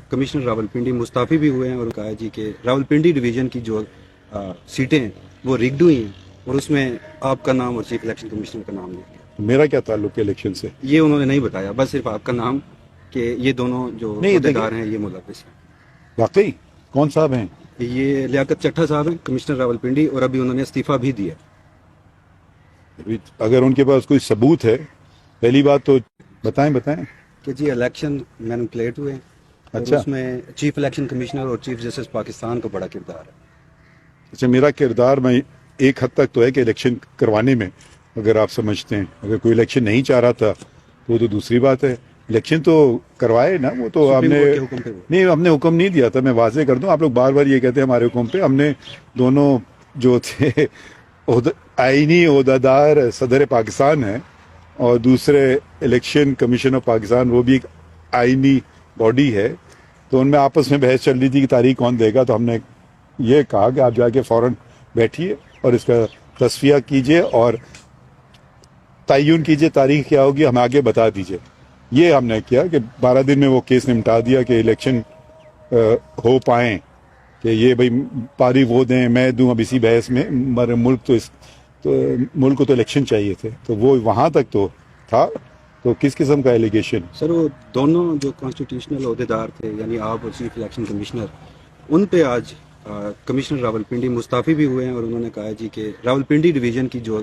Commissioner Rawalpindi مستعفی بھی ہوئے ہیں اور کہا جی کہ راولپنڈی ڈویژن کی جو سیٹیں ہیں وہ ریگڈ ہوئی ہیں اور اس میں آپ کا نام اور چیف الیکشن کمشنر کا نام نہیں. میرا کیا تعلق ہے الیکشن سے؟ یہ انہوں نے نہیں بتایا، بس صرف آپ کا نام کہ یہ دونوں جو عہدیدار ہیں یہ ملوث ہیں. واقعی کون صاحب ہیں؟ یہ لیاقت چٹھا صاحب ہیں کمشنر راولپنڈی، اور ابھی انہوں نے استعفیٰ بھی دیا. اگر ان کے پاس کوئی ثبوت ہے پہلی بات تو بتائیں کہ جی الیکشن مینوپولیٹ ہوئے ہیں اور اچھا اس میں چیف الیکشن کمشنر اور چیف جسٹس پاکستان کا بڑا کردار ہے. اچھا، میرا کردار میں ایک حد تک تو ہے کہ الیکشن کروانے میں، اگر آپ سمجھتے ہیں اگر کوئی الیکشن نہیں چاہ رہا تھا تو وہ تو دوسری بات ہے. الیکشن تو کروائے نا، وہ تو ہم نے سپریم کورٹ کے حکم پہ وہ. نہیں، ہم نے حکم نہیں دیا تھا. میں واضح کر دوں، آپ لوگ بار بار یہ کہتے ہیں ہمارے حکم پہ. ہم نے دونوں جو تھے آئینی عہدیدار صدر پاکستان ہیں اور دوسرے الیکشن کمیشن آف پاکستان، وہ بھی ایک آئینی باڈی ہے، تو ان میں آپس میں بحث چل رہی تھی کہ تاریخ کون دے گا. تو ہم نے یہ کہا کہ آپ جا کے فوراً بیٹھیے اور اس کا تصفیہ کیجئے اور تعین کیجئے تاریخ کیا ہوگی، ہمیں آگے بتا دیجئے. یہ ہم نے کیا کہ 12 دن میں وہ کیس نمٹا دیا کہ الیکشن ہو پائیں، کہ یہ بھئی پاری وہ دیں میں دوں. اب اسی بحث میں ملک کو تو الیکشن چاہیے تھے، تو وہ وہاں تک تو تھا. تو کس قسم کا ایلیگیشن؟ سر وہ دونوں جو کانسٹیٹیوشنل عہدیدار تھے یعنی آپ اور چیف الیکشن کمشنر، ان پہ آج کمشنر راولپنڈی مستعفی بھی ہوئے ہیں اور انہوں نے کہا جی کہ راولپنڈی ڈویژن کی جو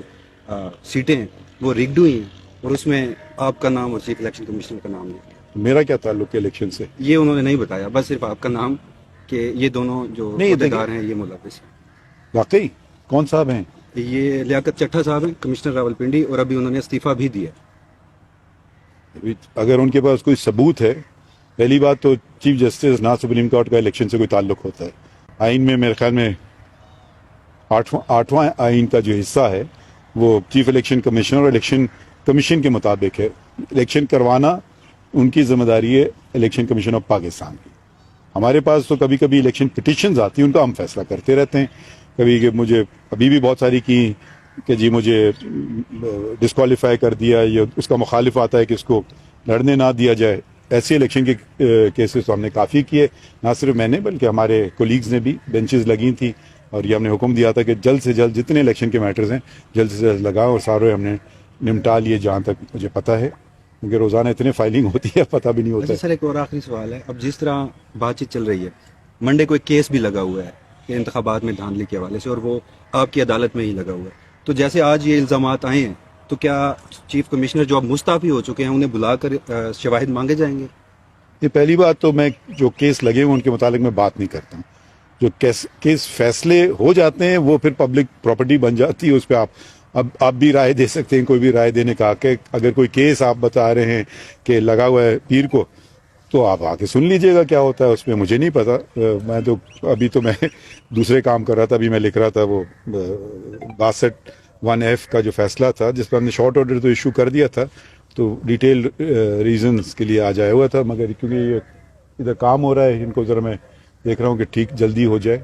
سیٹیں ہیں وہ ریگڈ ہوئی ہیں اور اس میں آپ کا نام اور چیف الیکشن کمشنر کا نام نہیں. میرا کیا تعلق ہے الیکشن سے؟ یہ انہوں نے نہیں بتایا، بس صرف آپ کا نام کہ یہ دونوں جو عہدیدار ہیں یہ ملوث ہیں. واقعی کون صاحب ہیں؟ یہ لیاقت چٹھا صاحب ہیں کمشنر راولپنڈی، اور ابھی انہوں نے استعفیٰ بھی دیا. اگر ان کے پاس کوئی ثبوت ہے پہلی بات تو چیف جسٹس نہ سپریم کورٹ کا الیکشن سے کوئی تعلق ہوتا ہے. آئین میں میرے خیال میں 8واں آئین کا جو حصہ ہے وہ چیف الیکشن کمیشنر اور الیکشن کمیشن کے مطابق ہے. الیکشن کروانا ان کی ذمہ داری ہے الیکشن کمیشن آف پاکستان کی. ہمارے پاس تو کبھی کبھی الیکشن پٹیشنز آتی ہیں، ان کا ہم فیصلہ کرتے رہتے ہیں. کبھی کہ مجھے ابھی بھی بہت ساری کی کہ جی مجھے ڈسکوالیفائی کر دیا، یا اس کا مخالف آتا ہے کہ اس کو لڑنے نہ دیا جائے. ایسے الیکشن کے کیسز تو ہم نے کافی کیے، نہ صرف میں نے بلکہ ہمارے کولیگز نے بھی. بینچز لگی تھیں اور یہ ہم نے حکم دیا تھا کہ جلد سے جلد جتنے الیکشن کے میٹرز ہیں جلد سے جلد لگاؤ، اور سارے ہم نے نمٹا لیے جہاں تک مجھے پتہ ہے، کیونکہ روزانہ اتنے فائلنگ ہوتی ہے پتہ بھی نہیں ہوتا. سر ایک اور آخری سوال ہے، اب جس طرح بات چیت چل رہی ہے، منڈے کو ایک کیس بھی لگا ہوا ہے کہ انتخابات میں دھاندلی کے حوالے سے، اور وہ آپ کی عدالت میں ہی لگا ہوا ہے. تو جیسے آج یہ الزامات آئے ہیں تو کیا چیف کمشنر جو اب مستعفی ہو چکے ہیں انہیں بلا کر شواہد مانگے جائیں گے؟ یہ پہلی بات تو میں جو کیس لگے ہوئے ان کے متعلق میں بات نہیں کرتا ہوں. جو کیس فیصلے ہو جاتے ہیں وہ پھر پبلک پراپرٹی بن جاتی ہے، اس پہ آپ بھی رائے دے سکتے ہیں، کوئی بھی رائے دینے کا. کہ اگر کوئی کیس آپ بتا رہے ہیں کہ لگا ہوا ہے پیر کو، تو آپ آ کے سن لیجئے گا کیا ہوتا ہے اس میں. مجھے نہیں پتا، میں تو ابھی تو میں دوسرے کام کر رہا تھا. ابھی میں لکھ رہا تھا وہ 62(1)(f) کا جو فیصلہ تھا، جس پر ہم نے شارٹ آرڈر تو ایشو کر دیا تھا، تو ڈیٹیل ریزنز کے لیے آ جایا ہوا تھا. مگر کیونکہ یہ ادھر کام ہو رہا ہے، ان کو ذرا میں دیکھ رہا ہوں کہ ٹھیک جلدی ہو جائے.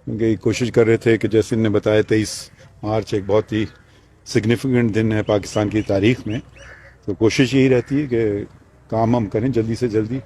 کیونکہ کوشش کر رہے تھے کہ جیسے ان نے بتایا 23 مارچ ایک بہت ہی سگنیفیکنٹ دن ہے پاکستان کی تاریخ میں، تو کوشش یہی رہتی ہے کہ کام ہم کریں جلدی سے جلدی.